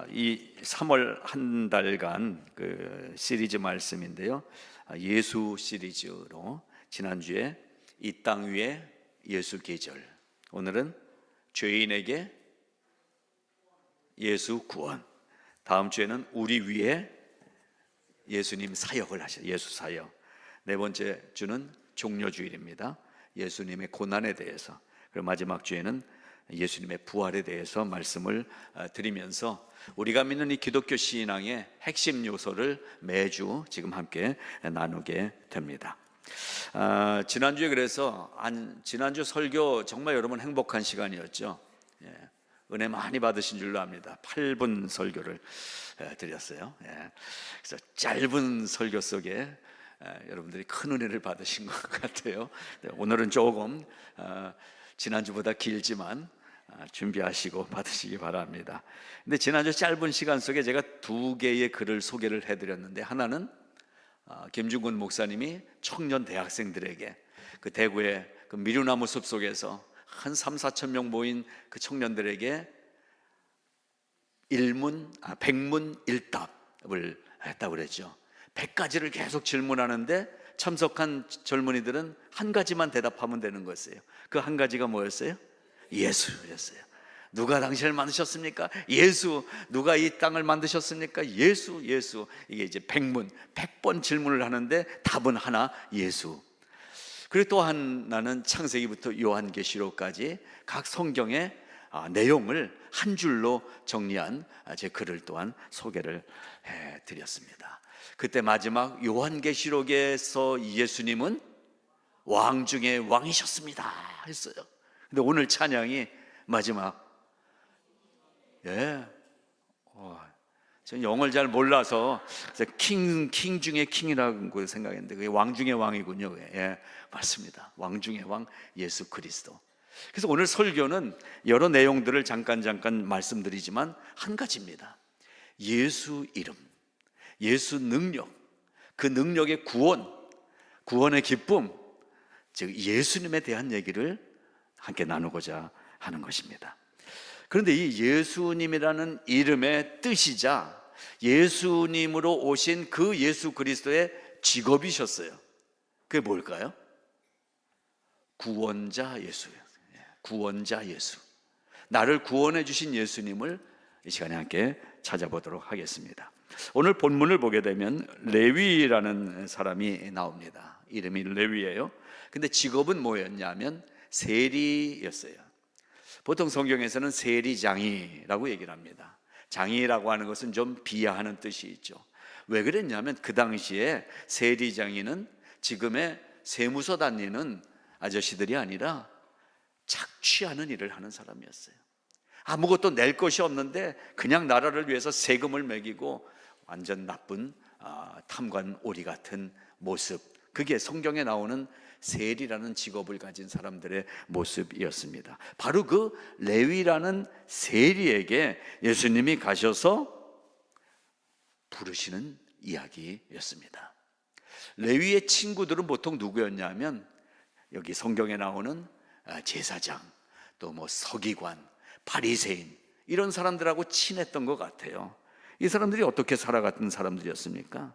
이 3월 한 달간 그 시리즈 말씀인데요. 예수 시리즈로 지난주에 이 땅 위에 예수 계절, 오늘은 죄인에게 예수 구원, 다음 주에는 우리 위에 예수님 사역을 하셔, 예수 사역. 네 번째 주는 종려주일입니다. 예수님의 고난에 대해서. 그리고 마지막 주에는 예수님의 부활에 대해서 말씀을 드리면서 우리가 믿는 이 기독교 신앙의 핵심 요소를 매주 지금 함께 나누게 됩니다. 지난주에 그래서 지난주 설교 정말 여러분 행복한 시간이었죠. 은혜 많이 받으신 줄로 압니다. 8분 설교를 드렸어요. 그래서 짧은 설교 속에 여러분들이 큰 은혜를 받으신 것 같아요. 오늘은 조금 지난주보다 길지만 준비하시고 받으시기 바랍니다. 근데 지난주 짧은 시간 속에 제가 두 개의 글을 소개를 해드렸는데, 하나는 김중근 목사님이 청년 대학생들에게 그 대구의 그 미루나무 숲 속에서 한 3-4천 명 모인 그 청년들에게 백문 일답을 했다고 그랬죠. 100가지를 계속 질문하는데 참석한 젊은이들은 한 가지만 대답하면 되는 거였어요. 그 한 가지가 뭐였어요? 예수였어요. 누가 당신을 만드셨습니까? 예수. 누가 이 땅을 만드셨습니까? 예수. 이게 이제 100번 질문을 하는데 답은 하나, 예수. 그리고 또 하나는 창세기부터 요한계시록까지 각 성경의 내용을 한 줄로 정리한 제 글을 또한 소개를 해드렸습니다. 그때 마지막 요한계시록에서 예수님은 왕 중에 왕이셨습니다 했어요. 근데 오늘 찬양이 마지막, 저는 영어를 잘 몰라서 킹 중에 킹이라고 생각했는데 그게 왕 중에 왕이군요. 맞습니다. 왕 중에 왕 예수 그리스도. 그래서 오늘 설교는 여러 내용들을 잠깐 말씀드리지만 한 가지입니다. 예수 이름, 예수 능력, 그 능력의 구원의 기쁨, 즉 예수님에 대한 얘기를 함께 나누고자 하는 것입니다. 그런데 이 예수님이라는 이름의 뜻이자 예수님으로 오신 그 예수 그리스도의 직업이셨어요. 그게 뭘까요? 구원자 예수예요. 구원자 예수. 나를 구원해 주신 예수님을 이 시간에 함께 찾아보도록 하겠습니다. 오늘 본문을 보게 되면 레위라는 사람이 나옵니다. 이름이 레위예요. 근데 직업은 뭐였냐면 세리였어요. 보통 성경에서는 세리장이라고 얘기를 합니다. 장이라고 하는 것은 좀 비하하는 뜻이 있죠. 왜 그랬냐면 그 당시에 세리장이는 지금의 세무서 다니는 아저씨들이 아니라 착취하는 일을 하는 사람이었어요. 아무것도 낼 것이 없는데 그냥 나라를 위해서 세금을 매기고 완전 나쁜 탐관 오리 같은 모습, 그게 성경에 나오는 세리라는 직업을 가진 사람들의 모습이었습니다. 바로 그 레위라는 세리에게 예수님이 가셔서 부르시는 이야기였습니다. 레위의 친구들은 보통 누구였냐면 여기 성경에 나오는 제사장, 또 뭐 서기관, 바리새인, 이런 사람들하고 친했던 것 같아요. 이 사람들이 어떻게 살아갔던 사람들이었습니까?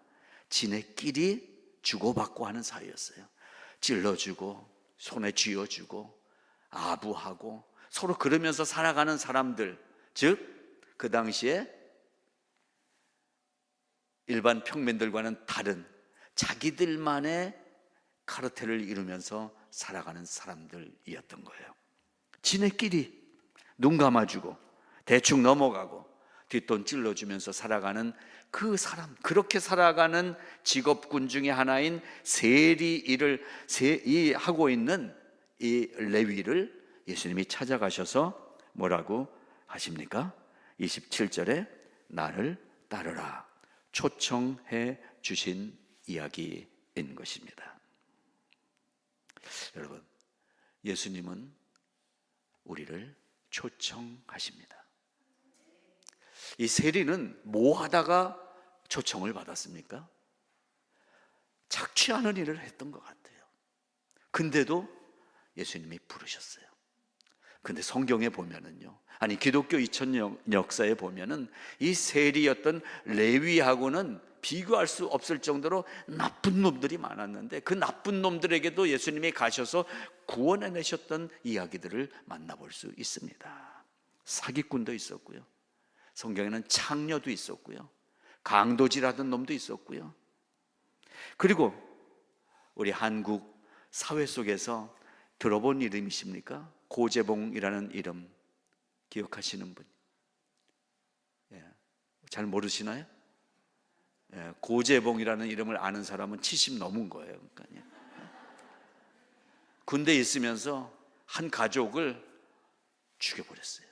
지네끼리 주고받고 하는 사이였어요. 찔러주고 손에 쥐어주고 아부하고 서로 그러면서 살아가는 사람들, 즉 그 당시에 일반 평민들과는 다른 자기들만의 카르텔을 이루면서 살아가는 사람들이었던 거예요. 지네끼리 눈 감아주고 대충 넘어가고 뒷돈 찔러주면서 살아가는 그 사람, 그렇게 살아가는 직업군 중에 하나인 세리 일을 하고 있는 이 레위를 예수님이 찾아가셔서 뭐라고 하십니까? 27절에 나를 따르라 초청해 주신 이야기인 것입니다. 여러분, 예수님은 우리를 초청하십니다. 이 세리는 뭐 하다가 초청을 받았습니까? 착취하는 일을 했던 것 같아요. 근데도 예수님이 부르셨어요. 근데 성경에 보면은요, 아니 기독교 2000년 역사에 보면은 이 세리였던 레위하고는 비교할 수 없을 정도로 나쁜 놈들이 많았는데, 그 나쁜 놈들에게도 예수님이 가셔서 구원해 내셨던 이야기들을 만나볼 수 있습니다. 사기꾼도 있었고요, 성경에는 창녀도 있었고요, 강도질하던 놈도 있었고요. 그리고 우리 한국 사회 속에서 들어본 이름이십니까? 고재봉이라는 이름 기억하시는 분? 예, 잘 모르시나요? 예, 고재봉이라는 이름을 아는 사람은 70 넘은 거예요. 그러니까요. 군대에 있으면서 한 가족을 죽여버렸어요.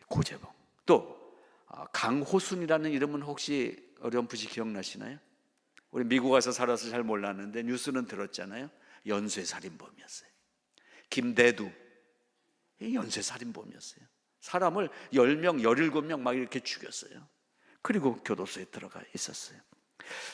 고재봉. 또 강호순이라는 이름은 혹시 어렴풋이 기억나시나요? 우리 미국 와서 살아서 잘 몰랐는데 뉴스는 들었잖아요. 연쇄살인범이었어요. 김대두, 연쇄살인범이었어요. 사람을 10명, 17명 막 이렇게 죽였어요. 그리고 교도소에 들어가 있었어요.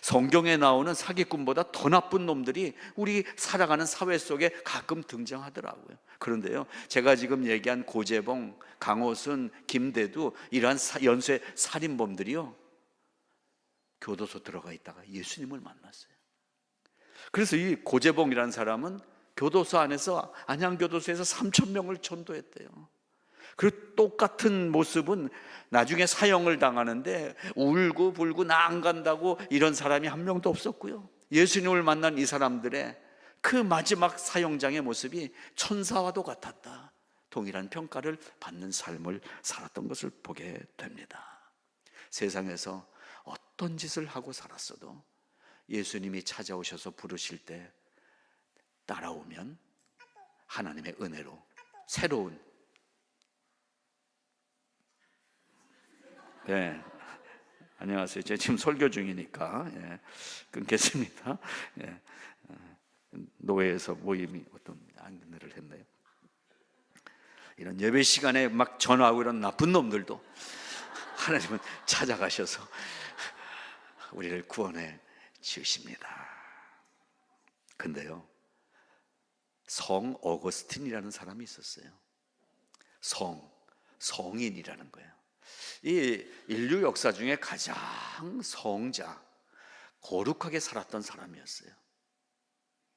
성경에 나오는 사기꾼보다 더 나쁜 놈들이 우리 살아가는 사회 속에 가끔 등장하더라고요. 그런데요, 제가 지금 얘기한 고재봉, 강호순, 김대두, 이러한 연쇄 살인범들이요, 교도소 들어가 있다가 예수님을 만났어요. 그래서 이 고재봉이라는 사람은 교도소 안에서, 안양교도소에서 3,000명을 전도했대요. 그 똑같은 모습은 나중에 사형을 당하는데 울고 불고 나 안 간다고 이런 사람이 한 명도 없었고요. 예수님을 만난 이 사람들의 그 마지막 사형장의 모습이 천사와도 같았다, 동일한 평가를 받는 삶을 살았던 것을 보게 됩니다. 세상에서 어떤 짓을 하고 살았어도 예수님이 찾아오셔서 부르실 때 따라오면 하나님의 은혜로 새로운, 네, 안녕하세요. 제가 지금 설교 중이니까 끊겠습니다. 노예에서 모임이 어떤 안내를 했네요. 이런 예배 시간에 막 전화하고 이런 나쁜 놈들도 하나님은 찾아가셔서 우리를 구원해 주십니다. 근데요, 성 어거스틴이라는 사람이 있었어요. 성인이라는 거예요. 이 인류 역사 중에 가장 성자, 거룩하게 살았던 사람이었어요.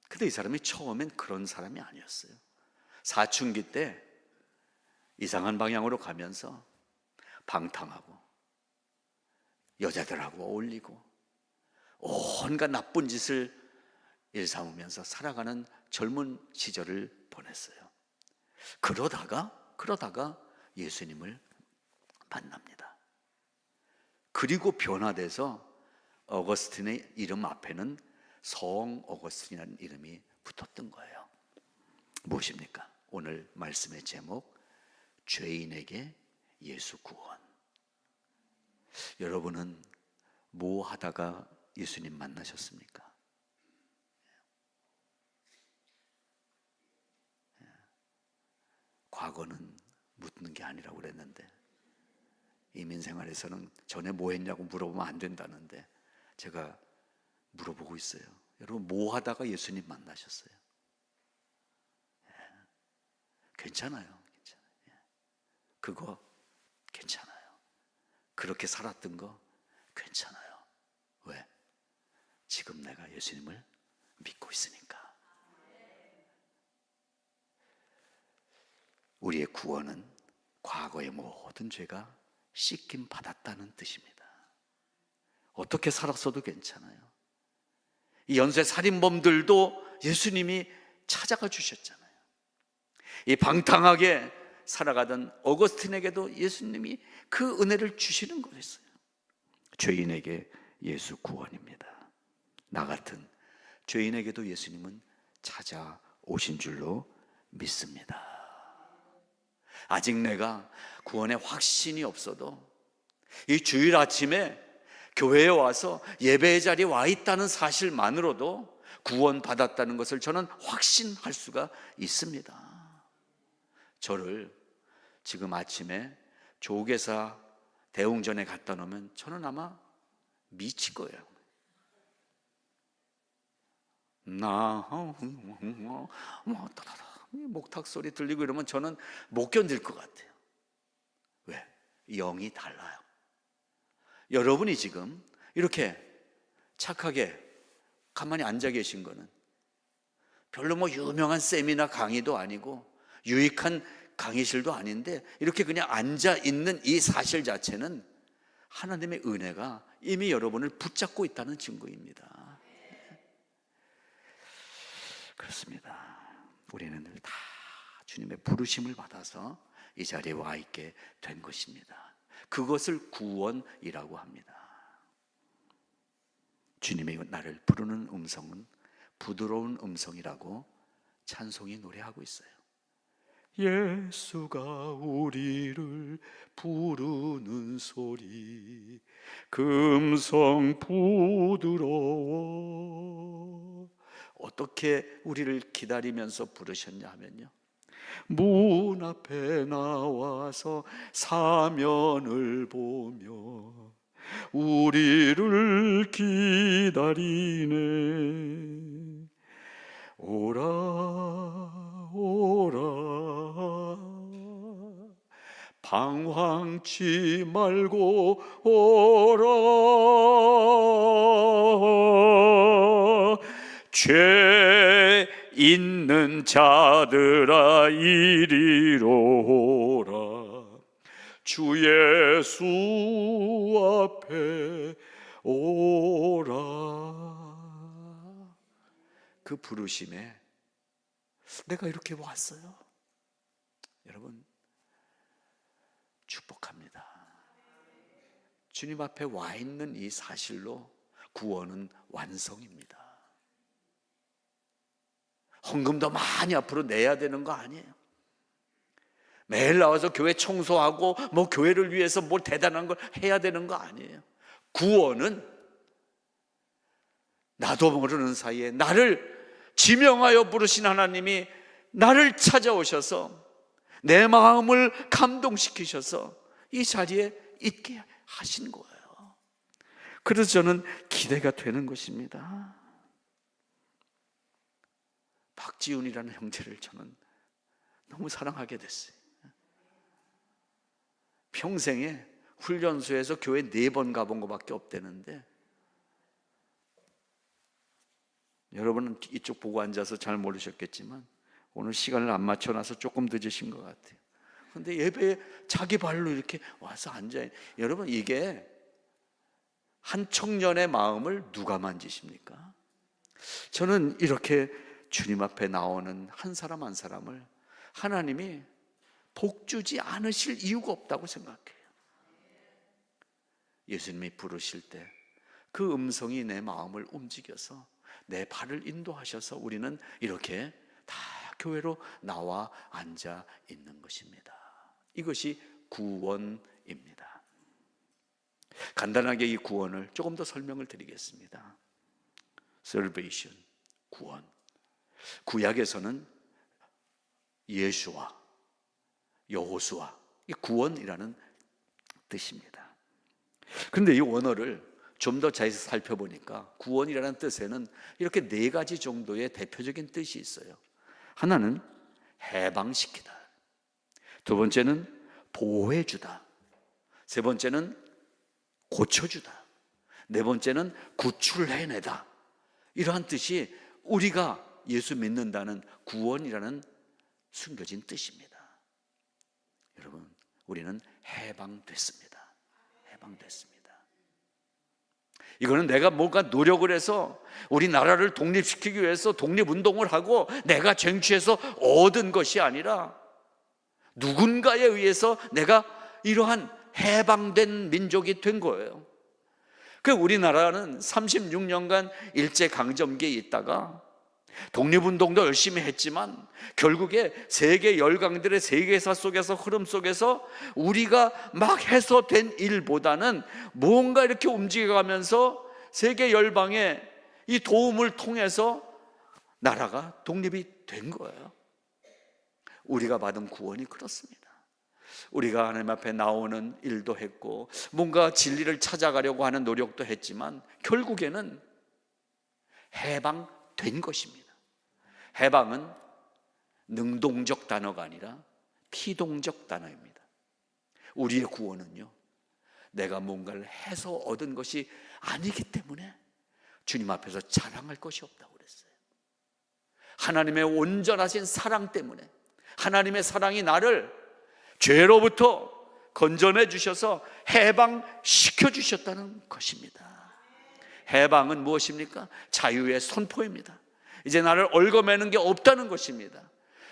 근데 이 사람이 처음엔 그런 사람이 아니었어요. 사춘기 때 이상한 방향으로 가면서 방탕하고 여자들하고 어울리고 온갖 나쁜 짓을 일삼으면서 살아가는 젊은 시절을 보냈어요. 그러다가 예수님을 만납니다. 그리고 변화돼서 어거스틴의 이름 앞에는 성 어거스틴이라는 이름이 붙었던 거예요. 무엇입니까? 오늘 말씀의 제목, 죄인에게 예수 구원. 여러분은 뭐 하다가 예수님 만나셨습니까? 과거는 묻는 게 아니라고 그랬는데, 이민생활에서는 전에 뭐 했냐고 물어보면 안 된다는데 제가 물어보고 있어요. 여러분 뭐 하다가 예수님 만나셨어요? 괜찮아요. 그거 괜찮아요. 그렇게 살았던 거 괜찮아요. 왜? 지금 내가 예수님을 믿고 있으니까. 우리의 구원은 과거의 모든 죄가 씻김 받았다는 뜻입니다. 어떻게 살았어도 괜찮아요. 이 연쇄 살인범들도 예수님이 찾아가 주셨잖아요. 이 방탕하게 살아가던 어거스틴에게도 예수님이 그 은혜를 주시는 거였어요. 죄인에게 예수 구원입니다. 나 같은 죄인에게도 예수님은 찾아오신 줄로 믿습니다. 아직 내가 구원의 확신이 없어도 이 주일 아침에 교회에 와서 예배의 자리에 와 있다는 사실만으로도 구원 받았다는 것을 저는 확신할 수가 있습니다. 저를 지금 아침에 조계사 대웅전에 갖다 놓으면 저는 아마 미칠 거예요. 목탁 소리 들리고 이러면 저는 못 견딜 것 같아요. 왜? 영이 달라요. 여러분이 지금 이렇게 착하게 가만히 앉아 계신 거는 별로 뭐 유명한 세미나 강의도 아니고 유익한 강의실도 아닌데, 이렇게 그냥 앉아 있는 이 사실 자체는 하나님의 은혜가 이미 여러분을 붙잡고 있다는 증거입니다. 그렇습니다. 우리는 늘 다 주님의 부르심을 받아서 이 자리에 와 있게 된 것입니다. 그것을 구원이라고 합니다. 주님의 나를 부르는 음성은 부드러운 음성이라고 찬송이 노래하고 있어요. 예수가 우리를 부르는 소리 금성 부드러워. 어떻게 우리를 기다리면서 부르셨냐 하면요, 문 앞에 나와서 사면을 보며 우리를 기다리네. 오라 오라 방황치 말고 오라. 죄 있는 자들아 이리로 오라. 주 예수 앞에 오라. 그 부르심에 내가 이렇게 왔어요. 여러분, 축복합니다. 주님 앞에 와 있는 이 사실로 구원은 완성입니다. 헌금도 많이 앞으로 내야 되는 거 아니에요. 매일 나와서 교회 청소하고 뭐 교회를 위해서 뭘 대단한 걸 해야 되는 거 아니에요. 구원은 나도 모르는 사이에 나를 지명하여 부르신 하나님이 나를 찾아오셔서 내 마음을 감동시키셔서 이 자리에 있게 하신 거예요. 그래서 저는 기대가 되는 것입니다. 박지훈이라는 형제를 저는 너무 사랑하게 됐어요. 평생에 훈련소에서 교회 4번 가본 것밖에 없다는데, 여러분은 이쪽 보고 앉아서 잘 모르셨겠지만 오늘 시간을 안 맞춰놔서 조금 늦으신 것 같아요. 그런데 예배에 자기 발로 이렇게 와서 앉아요. 여러분, 이게 한 청년의 마음을 누가 만지십니까? 저는 이렇게 주님 앞에 나오는 한 사람 한 사람을 하나님이 복 주지 않으실 이유가 없다고 생각해요. 예수님이 부르실 때 그 음성이 내 마음을 움직여서 내 발을 인도하셔서 우리는 이렇게 다 교회로 나와 앉아 있는 것입니다. 이것이 구원입니다. 간단하게 이 구원을 조금 더 설명을 드리겠습니다. Salvation, 구원. 구약에서는 예수와 여호수아, 이 구원이라는 뜻입니다. 그런데 이 원어를 좀 더 잘 살펴보니까 구원이라는 뜻에는 이렇게 4가지 정도의 대표적인 뜻이 있어요. 하나는 해방시키다, 두 번째는 보호해주다, 세 번째는 고쳐주다, 네 번째는 구출해내다. 이러한 뜻이 우리가 예수 믿는다는 구원이라는 숨겨진 뜻입니다. 여러분, 우리는 해방됐습니다. 해방됐습니다. 이거는 내가 뭔가 노력을 해서 우리나라를 독립시키기 위해서 독립운동을 하고 내가 쟁취해서 얻은 것이 아니라 누군가에 의해서 내가 이러한 해방된 민족이 된 거예요. 그 우리나라는 36년간 일제강점기에 있다가 독립운동도 열심히 했지만 결국에 세계 열강들의 세계사 속에서 흐름 속에서 우리가 막 해서 된 일보다는 뭔가 이렇게 움직여가면서 세계 열방의 이 도움을 통해서 나라가 독립이 된 거예요. 우리가 받은 구원이 그렇습니다. 우리가 하나님 앞에 나오는 일도 했고 뭔가 진리를 찾아가려고 하는 노력도 했지만 결국에는 해방된 것입니다. 해방은 능동적 단어가 아니라 피동적 단어입니다. 우리의 구원은요, 내가 뭔가를 해서 얻은 것이 아니기 때문에 주님 앞에서 자랑할 것이 없다고 그랬어요. 하나님의 온전하신 사랑 때문에, 하나님의 사랑이 나를 죄로부터 건져내 주셔서 해방시켜 주셨다는 것입니다. 해방은 무엇입니까? 자유의 선포입니다. 이제 나를 얽어매는 게 없다는 것입니다.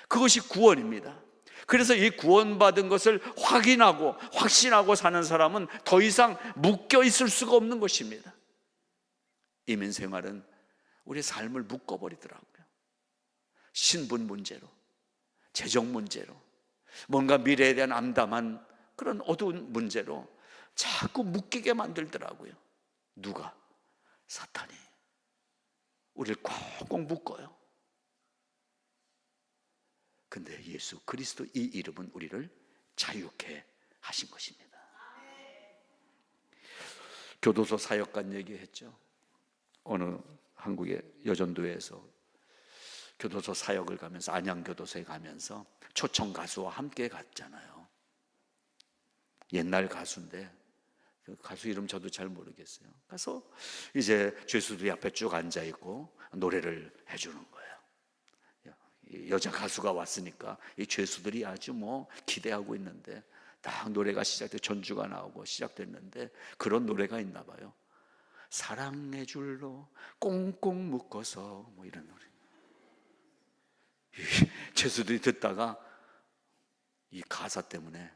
그것이 구원입니다. 그래서 이 구원받은 것을 확인하고 확신하고 사는 사람은 더 이상 묶여 있을 수가 없는 것입니다. 이민생활은 우리의 삶을 묶어버리더라고요. 신분 문제로, 재정 문제로, 뭔가 미래에 대한 암담한 그런 어두운 문제로 자꾸 묶이게 만들더라고요. 누가? 사탄이 우리를 꽁꽁 묶어요. 근데 예수 그리스도 이 이름은 우리를 자유케 하신 것입니다. 교도소 사역관 얘기했죠. 어느 한국의 여전도에서 교도소 사역을 가면서, 안양교도소에 가면서 초청 가수와 함께 갔잖아요. 옛날 가수인데 그 가수 이름 저도 잘 모르겠어요. 가서 이제 죄수들이 앞에 쭉 앉아 있고 노래를 해주는 거예요. 여자 가수가 왔으니까 이 죄수들이 아주 기대하고 있는데 딱 노래가 시작돼, 전주가 나오고 시작됐는데 그런 노래가 있나 봐요. 사랑의 줄로 꽁꽁 묶어서 이런 노래. 죄수들이 듣다가 이 가사 때문에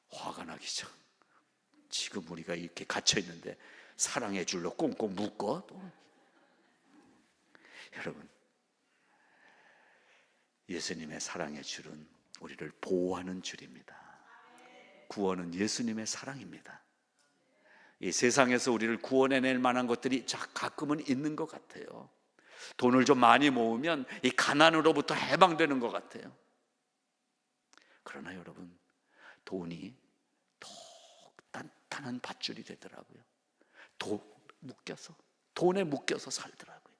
화가 나기 전, 지금 우리가 이렇게 갇혀 있는데 사랑의 줄로 꽁꽁 묶어? 또. 여러분, 예수님의 사랑의 줄은 우리를 보호하는 줄입니다. 구원은 예수님의 사랑입니다. 이 세상에서 우리를 구원해낼 만한 것들이 가끔은 있는 것 같아요. 돈을 좀 많이 모으면 이 가난으로부터 해방되는 것 같아요. 그러나 여러분, 돈이 더 단단한 밧줄이 되더라고요. 돈에 묶여서 살더라고요.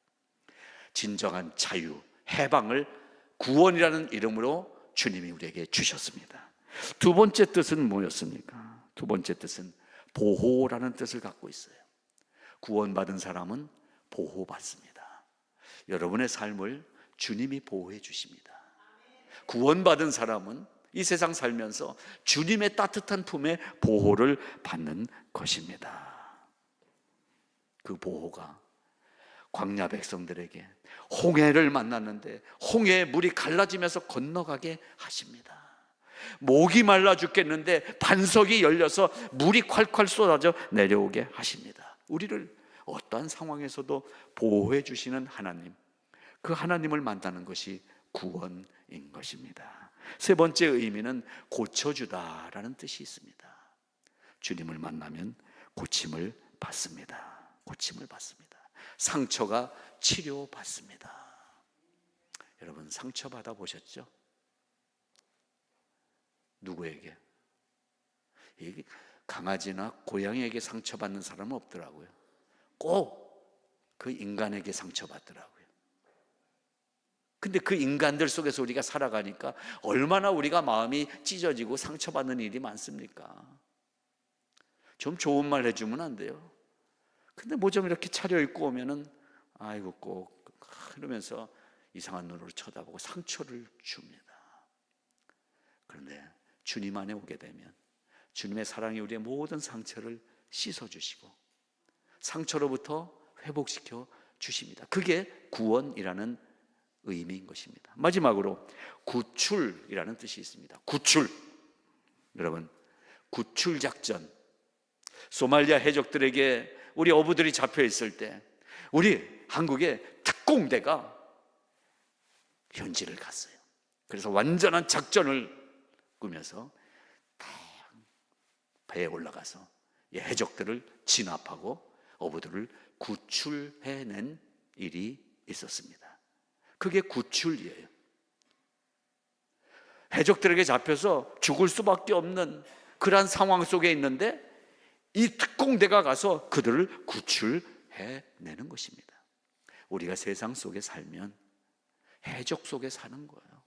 진정한 자유, 해방을 구원이라는 이름으로 주님이 우리에게 주셨습니다. 두 번째 뜻은 뭐였습니까? 두 번째 뜻은 보호라는 뜻을 갖고 있어요. 구원받은 사람은 보호받습니다. 여러분의 삶을 주님이 보호해 주십니다. 구원받은 사람은 이 세상 살면서 주님의 따뜻한 품에 보호를 받는 것입니다. 그 보호가 광야 백성들에게 홍해를 만났는데 홍해의 물이 갈라지면서 건너가게 하십니다. 목이 말라 죽겠는데 반석이 열려서 물이 콸콸 쏟아져 내려오게 하십니다. 우리를 어떠한 상황에서도 보호해 주시는 하나님, 그 하나님을 만나는 것이 구원인 것입니다. 세 번째 의미는 고쳐주다라는 뜻이 있습니다. 주님을 만나면 고침을 받습니다. 고침을 받습니다. 상처가 치료받습니다. 여러분, 상처 받아보셨죠? 누구에게? 강아지나 고양이에게 상처받는 사람은 없더라고요. 꼭 그 인간에게 상처받더라고요. 근데 그 인간들 속에서 우리가 살아가니까 얼마나 우리가 마음이 찢어지고 상처받는 일이 많습니까? 좀 좋은 말 해주면 안 돼요? 근데 뭐 좀 이렇게 차려입고 오면은 아이고 꼭 그러면서 이상한 눈으로 쳐다보고 상처를 줍니다. 그런데 주님 안에 오게 되면 주님의 사랑이 우리의 모든 상처를 씻어주시고 상처로부터 회복시켜 주십니다. 그게 구원이라는 의미인 것입니다. 마지막으로 구출이라는 뜻이 있습니다. 구출. 여러분, 구출작전. 소말리아 해적들에게 우리 어부들이 잡혀 있을 때 우리 한국의 특공대가 현지를 갔어요. 그래서 완전한 작전을 꾸며서 배에 올라가서 해적들을 진압하고 어부들을 구출해낸 일이 있었습니다. 그게 구출이에요. 해적들에게 잡혀서 죽을 수밖에 없는 그러한 상황 속에 있는데 이 특공대가 가서 그들을 구출해내는 것입니다. 우리가 세상 속에 살면 해적 속에 사는 거예요.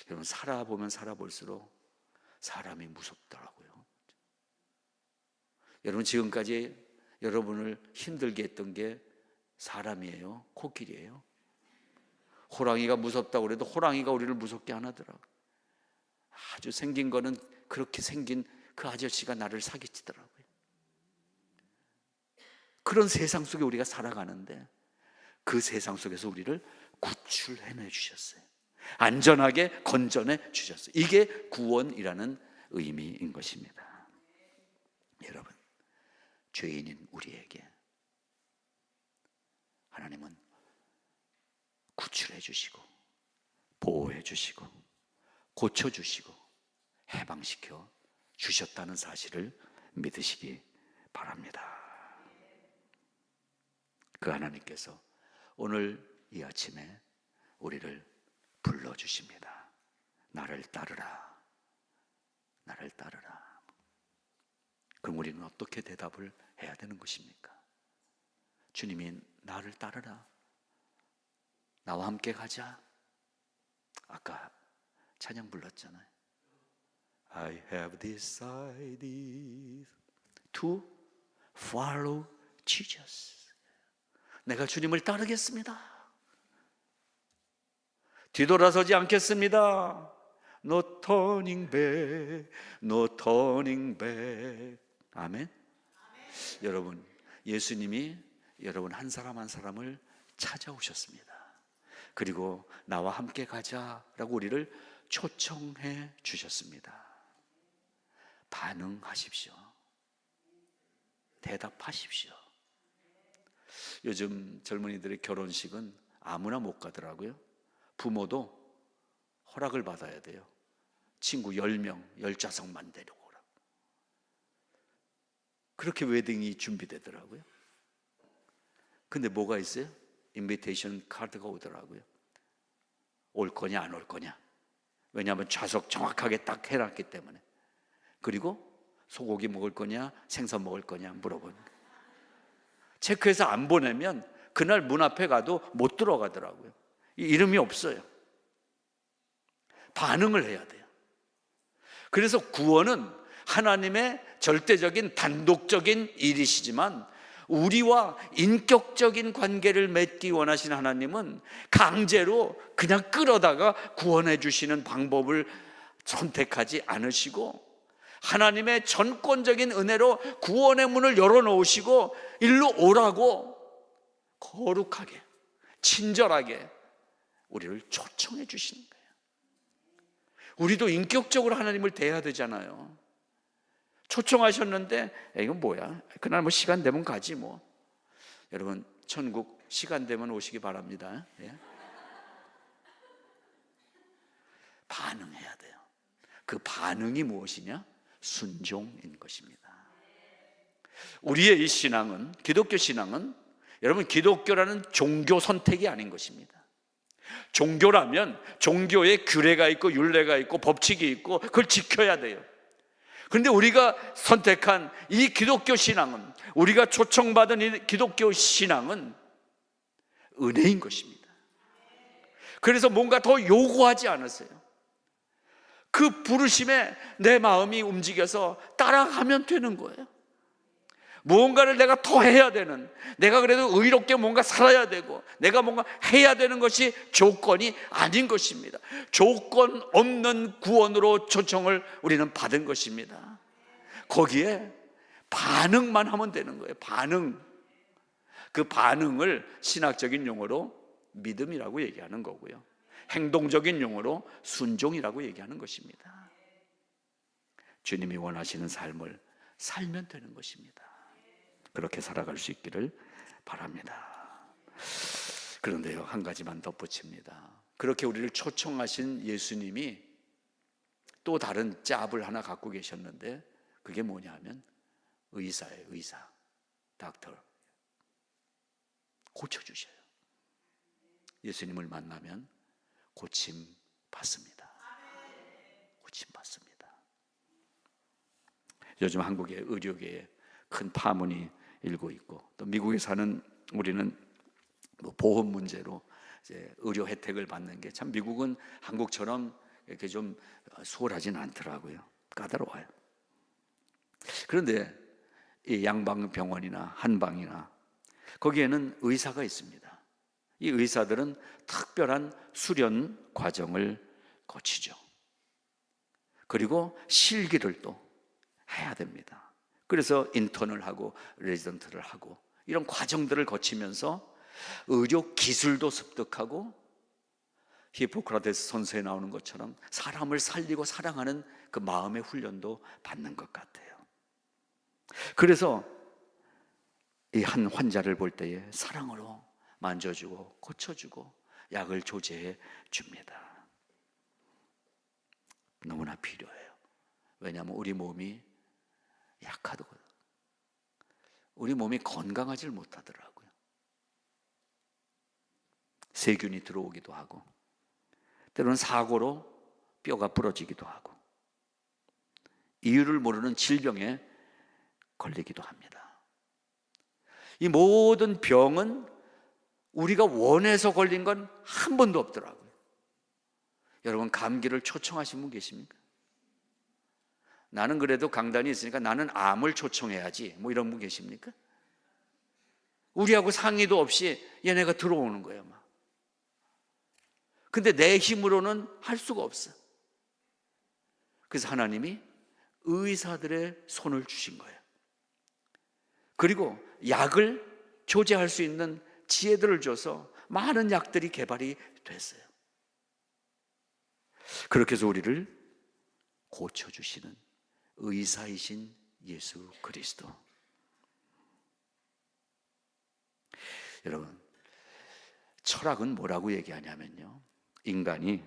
여러분, 살아보면 살아볼수록 사람이 무섭더라고요. 여러분, 지금까지 여러분을 힘들게 했던 게 사람이에요? 코끼리예요? 호랑이가 무섭다고 그래도 호랑이가 우리를 무섭게 안 하더라고요. 아주 생긴 거는 그렇게 생긴 그 아저씨가 나를 사기치더라고요. 그런 세상 속에 우리가 살아가는데 그 세상 속에서 우리를 구출해내 주셨어요. 안전하게 건져내 주셨어요. 이게 구원이라는 의미인 것입니다. 여러분, 죄인인 우리에게 하나님은 구출해 주시고 보호해 주시고 고쳐 주시고 해방시켜 주셨다는 사실을 믿으시기 바랍니다. 그 하나님께서 오늘 이 아침에 우리를 불러주십니다. 나를 따르라. 나를 따르라. 그럼 우리는 어떻게 대답을 해야 되는 것입니까? 주님이 나를 따르라. 나와 함께 가자. 아까 찬양 불렀잖아요. I have decided to follow Jesus. 내가 주님을 따르겠습니다. 뒤돌아서지 않겠습니다. No turning back, no turning back. 아멘. 여러분, 예수님이 여러분 한 사람 한 사람을 찾아오셨습니다. 그리고 나와 함께 가자라고 우리를 초청해 주셨습니다. 반응하십시오. 대답하십시오. 요즘 젊은이들의 결혼식은 아무나 못 가더라고요. 부모도 허락을 받아야 돼요. 친구 10명, 10좌석만 데리고 오라고. 그렇게 웨딩이 준비되더라고요. 근데 뭐가 있어요? 인비테이션 카드가 오더라고요. 올 거냐 안 올 거냐. 왜냐하면 좌석 정확하게 딱 해놨기 때문에. 그리고 소고기 먹을 거냐 생선 먹을 거냐 물어보는 거예요. 체크해서 안 보내면 그날 문 앞에 가도 못 들어가더라고요. 이름이 없어요. 반응을 해야 돼요. 그래서 구원은 하나님의 절대적인 단독적인 일이시지만 우리와 인격적인 관계를 맺기 원하시는 하나님은 강제로 그냥 끌어다가 구원해 주시는 방법을 선택하지 않으시고 하나님의 전권적인 은혜로 구원의 문을 열어놓으시고 일로 오라고 거룩하게 친절하게 우리를 초청해 주시는 거예요. 우리도 인격적으로 하나님을 대해야 되잖아요. 초청하셨는데 이건 뭐야? 그날 뭐 시간 되면 가지 뭐. 여러분, 천국 시간 되면 오시기 바랍니다. 예? 반응해야 돼요. 그 반응이 무엇이냐? 순종인 것입니다. 우리의 이 신앙은, 기독교 신앙은 여러분 기독교라는 종교 선택이 아닌 것입니다. 종교라면 종교에 규례가 있고 율례가 있고 법칙이 있고 그걸 지켜야 돼요. 그런데 우리가 선택한 이 기독교 신앙은, 우리가 초청받은 이 기독교 신앙은 은혜인 것입니다. 그래서 뭔가 더 요구하지 않으세요. 그 부르심에 내 마음이 움직여서 따라가면 되는 거예요. 무언가를 내가 더 해야 되는, 내가 그래도 의롭게 뭔가 살아야 되고 내가 뭔가 해야 되는 것이 조건이 아닌 것입니다. 조건 없는 구원으로 초청을 우리는 받은 것입니다. 거기에 반응만 하면 되는 거예요. 반응. 그 반응을 신학적인 용어로 믿음이라고 얘기하는 거고요, 행동적인 용어로 순종이라고 얘기하는 것입니다. 주님이 원하시는 삶을 살면 되는 것입니다. 그렇게 살아갈 수 있기를 바랍니다. 그런데요, 한 가지만 덧붙입니다. 그렇게 우리를 초청하신 예수님이 또 다른 짭을 하나 갖고 계셨는데 그게 뭐냐 하면 의사예요. 의사, 닥터. 고쳐주셔요. 예수님을 만나면 고침 받습니다. 고침 받습니다. 요즘 한국의 의료계에 큰 파문이 일고 있고, 또 미국에 사는 우리는 뭐 보험 문제로 이제 의료 혜택을 받는 게 참, 미국은 한국처럼 이렇게 좀 수월하진 않더라고요. 까다로워요. 그런데 이 양방병원이나 한방이나 거기에는 의사가 있습니다. 이 의사들은 특별한 수련 과정을 거치죠. 그리고 실기를 또 해야 됩니다. 그래서 인턴을 하고 레지던트를 하고 이런 과정들을 거치면서 의료 기술도 습득하고 히포크라테스 선서에 나오는 것처럼 사람을 살리고 사랑하는 그 마음의 훈련도 받는 것 같아요. 그래서 이 한 환자를 볼 때에 사랑으로 만져주고 고쳐주고 약을 조제해 줍니다. 너무나 필요해요. 왜냐하면 우리 몸이 약하거든요. 우리 몸이 건강하지 못하더라고요. 세균이 들어오기도 하고 때로는 사고로 뼈가 부러지기도 하고 이유를 모르는 질병에 걸리기도 합니다. 이 모든 병은 우리가 원해서 걸린 건 한 번도 없더라고요. 여러분, 감기를 초청하신 분 계십니까? 나는 그래도 강단이 있으니까 나는 암을 초청해야지, 뭐 이런 분 계십니까? 우리하고 상의도 없이 얘네가 들어오는 거예요, 막. 근데 내 힘으로는 할 수가 없어. 그래서 하나님이 의사들의 손을 주신 거예요. 그리고 약을 조제할 수 있는 지혜들을 줘서 많은 약들이 개발이 됐어요. 그렇게 해서 우리를 고쳐주시는 의사이신 예수 그리스도. 여러분, 철학은 뭐라고 얘기하냐면요, 인간이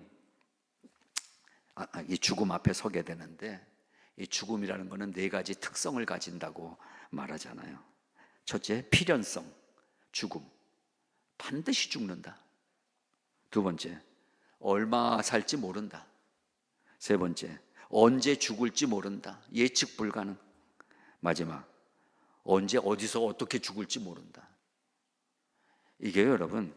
이 죽음 앞에 서게 되는데 이 죽음이라는 것은 네 가지 특성을 가진다고 말하잖아요. 첫째, 필연성, 죽음, 반드시 죽는다. 두 번째, 얼마 살지 모른다. 세 번째, 언제 죽을지 모른다. 예측 불가능. 마지막, 언제 어디서 어떻게 죽을지 모른다. 이게 여러분,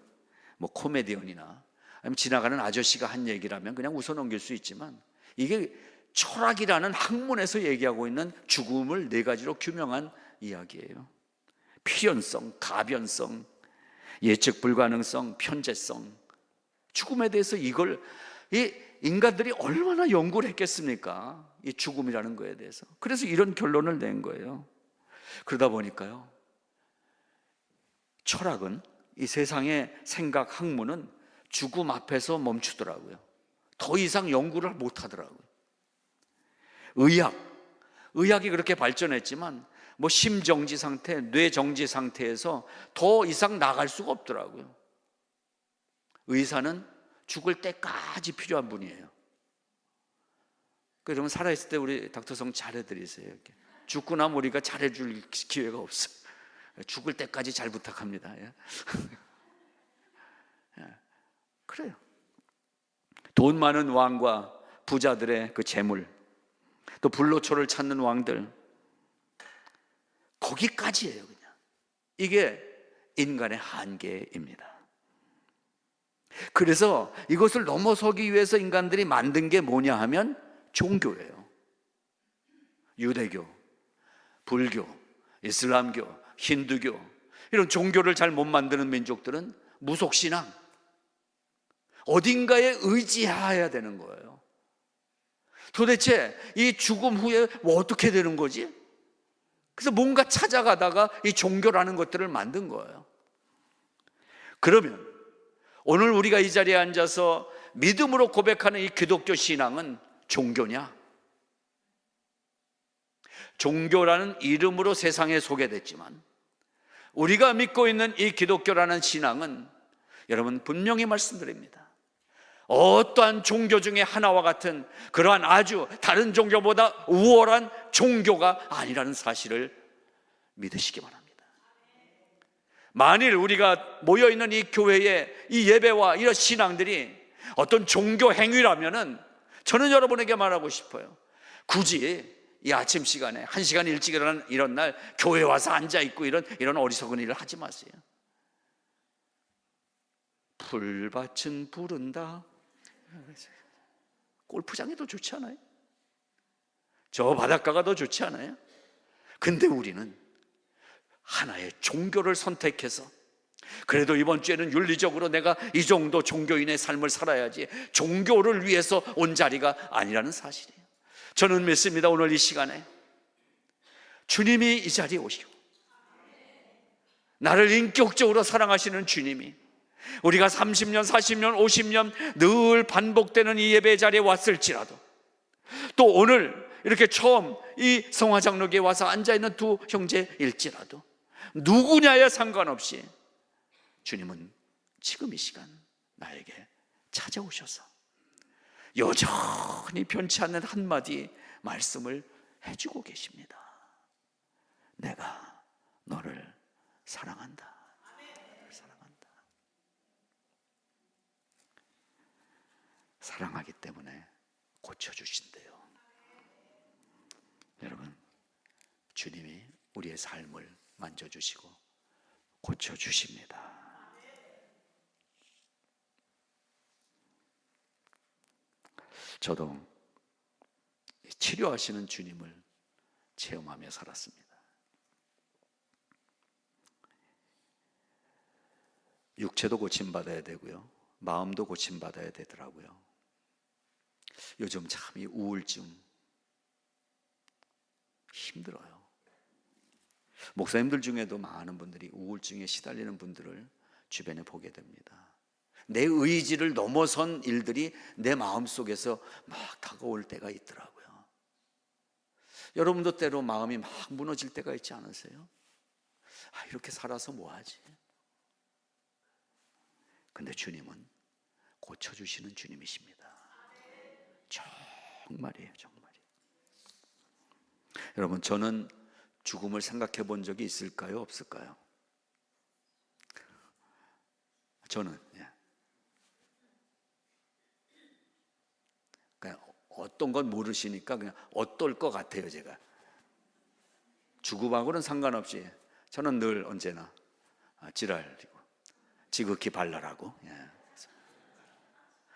뭐 코미디언이나 아니면 지나가는 아저씨가 한 얘기라면 그냥 웃어넘길 수 있지만 이게 철학이라는 학문에서 얘기하고 있는 죽음을 네 가지로 규명한 이야기예요. 필연성, 가변성, 예측 불가능성, 편재성. 죽음에 대해서 이걸 이 인간들이 얼마나 연구를 했겠습니까? 이 죽음이라는 거에 대해서. 그래서 이런 결론을 낸 거예요. 그러다 보니까요, 철학은, 이 세상의 생각 학문은 죽음 앞에서 멈추더라고요. 더 이상 연구를 못 하더라고요. 의학이 그렇게 발전했지만 뭐 심정지 상태, 뇌정지 상태에서 더 이상 나갈 수가 없더라고요. 의사는 죽을 때까지 필요한 분이에요. 그러면 살아있을 때 우리 닥터성 잘해드리세요. 이렇게. 죽고 나면 우리가 잘해줄 기회가 없어요. 죽을 때까지 잘 부탁합니다. 예. 그래요. 돈 많은 왕과 부자들의 그 재물, 또 불로초를 찾는 왕들, 거기까지예요. 그냥 이게 인간의 한계입니다. 그래서 이것을 넘어서기 위해서 인간들이 만든 게 뭐냐 하면 종교예요. 유대교, 불교, 이슬람교, 힌두교, 이런 종교를 잘 못 만드는 민족들은 무속신앙, 어딘가에 의지해야 되는 거예요. 도대체 이 죽음 후에 뭐 어떻게 되는 거지? 그래서 뭔가 찾아가다가 이 종교라는 것들을 만든 거예요. 그러면 오늘 우리가 이 자리에 앉아서 믿음으로 고백하는 이 기독교 신앙은 종교냐? 종교라는 이름으로 세상에 소개됐지만 우리가 믿고 있는 이 기독교라는 신앙은, 여러분, 분명히 말씀드립니다, 어떠한 종교 중에 하나와 같은 그러한 아주 다른 종교보다 우월한 종교가 아니라는 사실을 믿으시기 바랍니다. 만일 우리가 모여있는 이 교회의 이 예배와 이런 신앙들이 어떤 종교 행위라면은 저는 여러분에게 말하고 싶어요. 굳이 이 아침 시간에 1시간 일찍 일어나는 이런 날 교회 와서 앉아있고 이런 어리석은 일을 하지 마세요. 풀밭은 부른다. 골프장이 더 좋지 않아요? 저 바닷가가 더 좋지 않아요? 근데 우리는 하나의 종교를 선택해서, 그래도 이번 주에는 윤리적으로 내가 이 정도 종교인의 삶을 살아야지, 종교를 위해서 온 자리가 아니라는 사실이에요. 저는 믿습니다. 오늘 이 시간에 주님이 이 자리에 오시고, 나를 인격적으로 사랑하시는 주님이, 우리가 30년, 40년, 50년 늘 반복되는 이 예배 자리에 왔을지라도, 또 오늘 이렇게 처음 이 성화장로교에 와서 앉아있는 두 형제일지라도, 누구냐에 상관없이 주님은 지금 이 시간 나에게 찾아오셔서 여전히 변치 않는 한마디 말씀을 해주고 계십니다. 내가 너를 사랑한다. 사랑한다. 사랑하기 때문에 고쳐주신대요. 여러분, 주님이 우리의 삶을 만져주시고 고쳐주십니다. 저도 치료하시는 주님을 체험하며 살았습니다. 육체도 고침받아야 되고요, 마음도 고침받아야 되더라고요. 요즘 참 이 우울증 힘들어요. 목사님들 중에도 많은 분들이 우울증에 시달리는 분들을 주변에 보게 됩니다. 내 의지를 넘어선 일들이 내 마음속에서 막 다가올 때가 있더라고요. 여러분도 때로 마음이 막 무너질 때가 있지 않으세요? 이렇게 살아서 뭐하지? 근데 주님은 고쳐주시는 주님이십니다. 정말이에요, 정말이에요. 여러분, 저는 죽음을 생각해 본 적이 있을까요, 없을까요? 저는 그냥 어떤 건 모르시니까 그냥 어떨 것 같아요. 제가 죽음하고는 상관없이 저는 늘 언제나 지랄이고 지극히 발랄하고,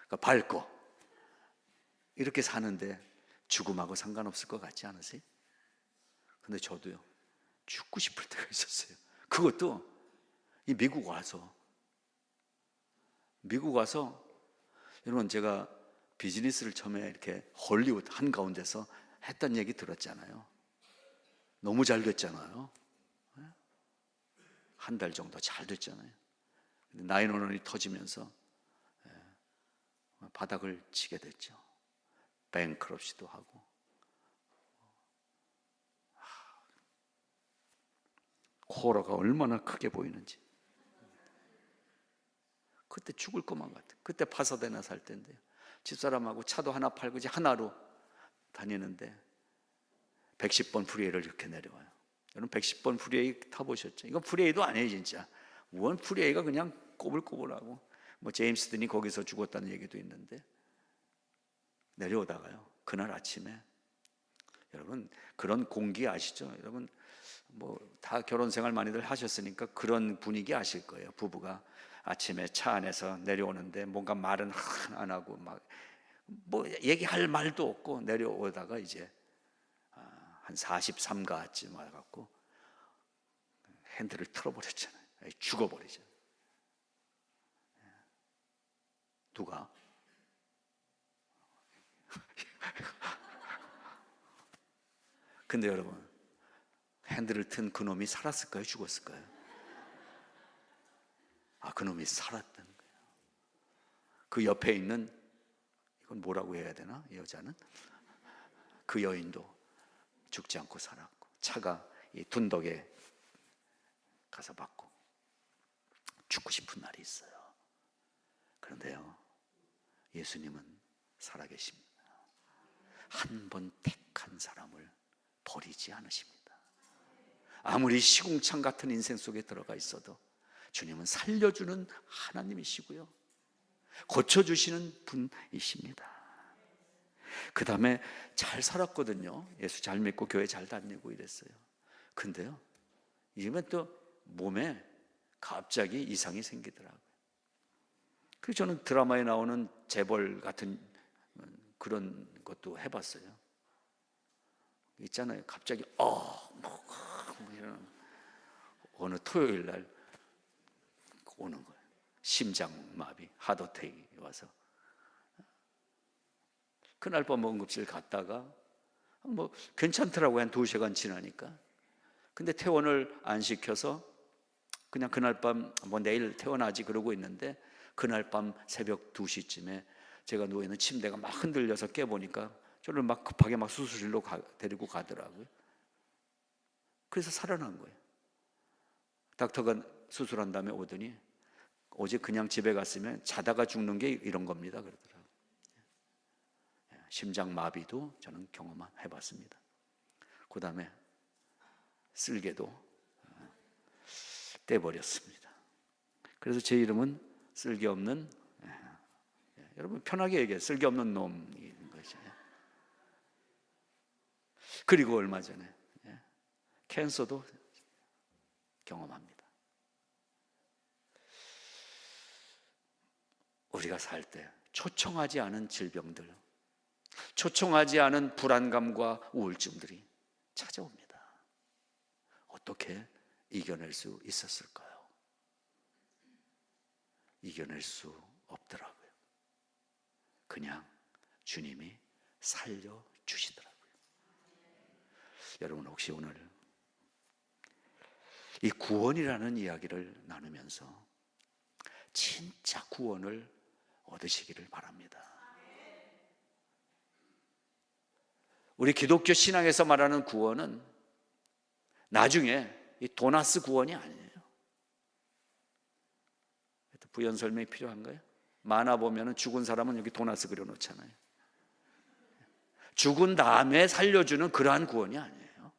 그러니까 밝고 이렇게 사는데 죽음하고 상관없을 것 같지 않으세요? 근데 저도요, 죽고 싶을 때가 있었어요. 그것도 이 미국 와서 여러분, 제가 비즈니스를 처음에 이렇게 헐리우드 한가운데서 했던 얘기 들었잖아요. 너무 잘 됐잖아요. 한 달 정도 잘 됐잖아요. 근데 9/11이 터지면서 바닥을 치게 됐죠. 뱅크럽시도 하고. 코로가 얼마나 크게 보이는지. 그때 죽을 것만 같아. 그때 파사데나 살 때인데요, 집사람하고 차도 하나 팔고 이제 하나로 다니는데 110번 프리웨이를 이렇게 내려와요. 여러분, 110번 프리웨이 타보셨죠? 이건 프리웨이도 아니에요, 진짜. 원 프리웨이가 그냥 꼬불꼬불하고, 뭐 제임스 딘이 거기서 죽었다는 얘기도 있는데, 내려오다가요, 그날 아침에, 여러분 그런 공기 아시죠? 여러분 뭐 다 결혼 생활 많이들 하셨으니까 그런 분위기 아실 거예요. 부부가 아침에 차 안에서 내려오는데 뭔가 말은 안 하고 막 뭐 얘기할 말도 없고 내려오다가 이제 한 43가쯤 와갖고 핸들을 틀어버렸잖아요. 죽어버리죠. 누가? 근데 여러분, 핸들을 튼 그놈이 살았을까요, 죽었을까요? 그놈이 살았던 거예요. 그 옆에 있는, 이건 뭐라고 해야 되나, 이 여자는? 그 여인도 죽지 않고 살았고, 차가 이 둔덕에 가서 받고 죽고 싶은 날이 있어요. 그런데요, 예수님은 살아계십니다. 한 번 택한 사람을 버리지 않으십니다. 아무리 시궁창 같은 인생 속에 들어가 있어도 주님은 살려주는 하나님이시고요, 고쳐주시는 분이십니다. 그 다음에 잘 살았거든요. 예수 잘 믿고 교회 잘 다니고 이랬어요. 근데요, 이번에 또 몸에 갑자기 이상이 생기더라고요. 그래서 저는 드라마에 나오는 재벌 같은 그런 것도 해봤어요. 있잖아요. 갑자기 이런 어느 토요일 날 오는 거예요. 심장마비, 하드어택이 와서. 그날 밤 응급실 갔다가 괜찮더라고요. 한 2시간 지나니까. 근데 퇴원을 안 시켜서 그냥 그날 밤 내일 퇴원하지 그러고 있는데, 그날 밤 새벽 2시쯤에 제가 누워있는 침대가 막 흔들려서 깨보니까 저를 막 급하게 수술실로 데리고 가더라고요. 그래서 살아난 거예요. 닥터가 수술한 다음에 오더니 어제 그냥 집에 갔으면 자다가 죽는 게 이런 겁니다 그러더라고요. 심장마비도 저는 경험해봤습니다. 그 다음에 쓸개도 떼버렸습니다. 그래서 제 이름은 쓸개없는, 여러분 편하게 얘기해요. 쓸개없는 놈인 것이죠. 그리고 얼마 전에 캔서도 경험합니다. 우리가 살 때 초청하지 않은 질병들, 초청하지 않은 불안감과 우울증들이 찾아옵니다. 어떻게 이겨낼 수 있었을까요? 이겨낼 수 없더라고요. 그냥 주님이 살려주시더라고요. 여러분 혹시 오늘 이 구원이라는 이야기를 나누면서 진짜 구원을 얻으시기를 바랍니다. 우리 기독교 신앙에서 말하는 구원은 나중에 이 도나스 구원이 아니에요. 부연 설명이 필요한가요? 만화 보면 죽은 사람은 여기 도나스 그려놓잖아요. 죽은 다음에 살려주는 그러한 구원이 아니에요.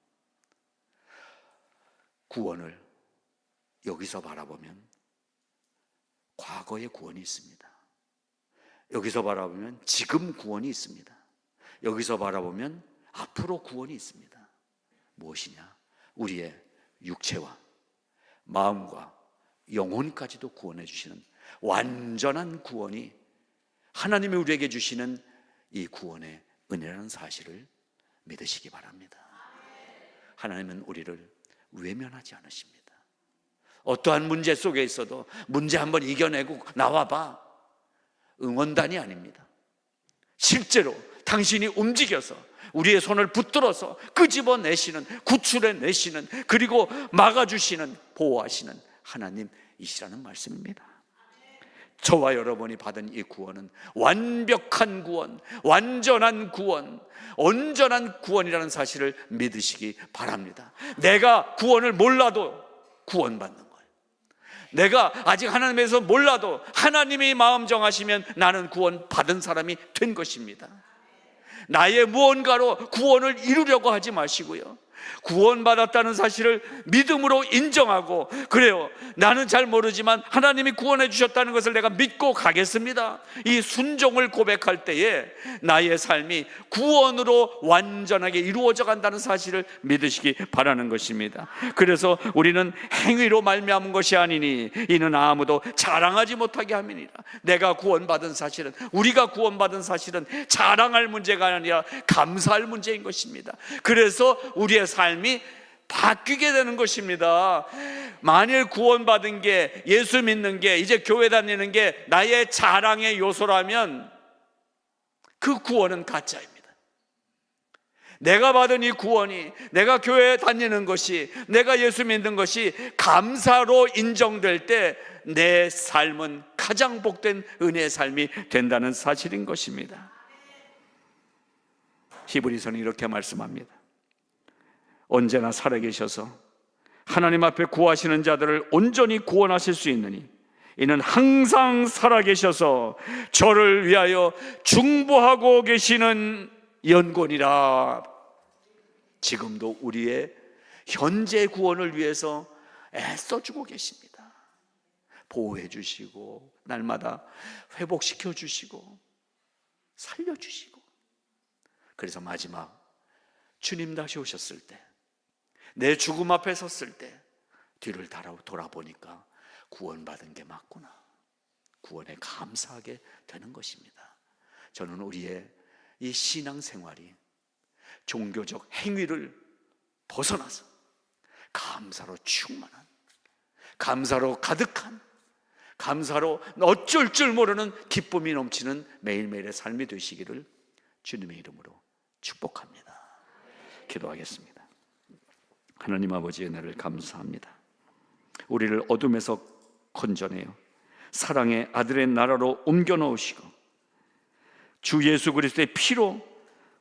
구원을 여기서 바라보면 과거의 구원이 있습니다. 여기서 바라보면 지금 구원이 있습니다. 여기서 바라보면 앞으로 구원이 있습니다. 무엇이냐? 우리의 육체와 마음과 영혼까지도 구원해 주시는 완전한 구원이, 하나님이 우리에게 주시는 이 구원의 은혜라는 사실을 믿으시기 바랍니다. 하나님은 우리를 외면하지 않으십니다. 어떠한 문제 속에 있어도 문제 한번 이겨내고 나와봐, 응원단이 아닙니다. 실제로 당신이 움직여서 우리의 손을 붙들어서 끄집어내시는, 구출해내시는, 그리고 막아주시는, 보호하시는 하나님이시라는 말씀입니다. 저와 여러분이 받은 이 구원은 완벽한 구원, 완전한 구원, 온전한 구원이라는 사실을 믿으시기 바랍니다. 내가 구원을 몰라도 구원받는 거예요. 내가 아직 하나님에서 몰라도 하나님이 마음 정하시면 나는 구원 받은 사람이 된 것입니다. 나의 무언가로 구원을 이루려고 하지 마시고요, 구원받았다는 사실을 믿음으로 인정하고, 그래요, 나는 잘 모르지만 하나님이 구원해 주셨다는 것을 내가 믿고 가겠습니다. 이 순종을 고백할 때에 나의 삶이 구원으로 완전하게 이루어져 간다는 사실을 믿으시기 바라는 것입니다. 그래서 우리는 행위로 말미암은 것이 아니니 이는 아무도 자랑하지 못하게 함이니라. 내가 구원받은 사실은, 우리가 구원받은 사실은 자랑할 문제가 아니라 감사할 문제인 것입니다. 그래서 우리의 삶이 바뀌게 되는 것입니다. 만일 구원받은 게, 예수 믿는 게, 이제 교회 다니는 게 나의 자랑의 요소라면 그 구원은 가짜입니다. 내가 받은 이 구원이, 내가 교회에 다니는 것이, 내가 예수 믿는 것이 감사로 인정될 때 내 삶은 가장 복된 은혜의 삶이 된다는 사실인 것입니다. 히브리서는 이렇게 말씀합니다. 언제나 살아계셔서 하나님 앞에 구하시는 자들을 온전히 구원하실 수 있느니 이는 항상 살아계셔서 저를 위하여 중보하고 계시는 연곤이라. 지금도 우리의 현재 구원을 위해서 애써주고 계십니다. 보호해 주시고, 날마다 회복시켜 주시고, 살려주시고. 그래서 마지막 주님 다시 오셨을 때, 내 죽음 앞에 섰을 때 뒤를 돌아보니까 구원받은 게 맞구나, 구원에 감사하게 되는 것입니다. 저는 우리의 이 신앙생활이 종교적 행위를 벗어나서 감사로 충만한, 감사로 가득한, 감사로 어쩔 줄 모르는 기쁨이 넘치는 매일매일의 삶이 되시기를 주님의 이름으로 축복합니다. 기도하겠습니다. 하나님 아버지의 은혜를 감사합니다. 우리를 어둠에서 건져내어 사랑의 아들의 나라로 옮겨 놓으시고 주 예수 그리스도의 피로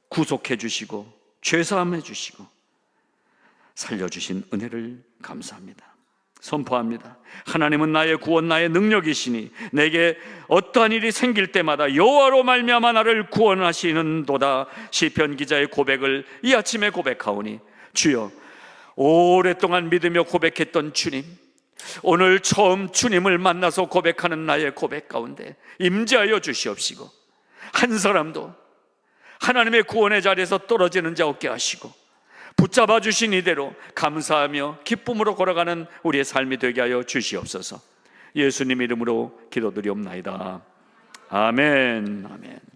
구속해 주시고 죄사함해 주시고 살려주신 은혜를 감사합니다. 선포합니다. 하나님은 나의 구원, 나의 능력이시니 내게 어떠한 일이 생길 때마다 여호와로 말미암아 나를 구원하시는도다. 시편 기자의 고백을 이 아침에 고백하오니 주여, 오랫동안 믿으며 고백했던 주님, 오늘 처음 주님을 만나서 고백하는 나의 고백 가운데 임재하여 주시옵시고 한 사람도 하나님의 구원의 자리에서 떨어지는 자 없게 하시고 붙잡아 주신 이대로 감사하며 기쁨으로 걸어가는 우리의 삶이 되게 하여 주시옵소서. 예수님 이름으로 기도드리옵나이다. 아멘. 아멘.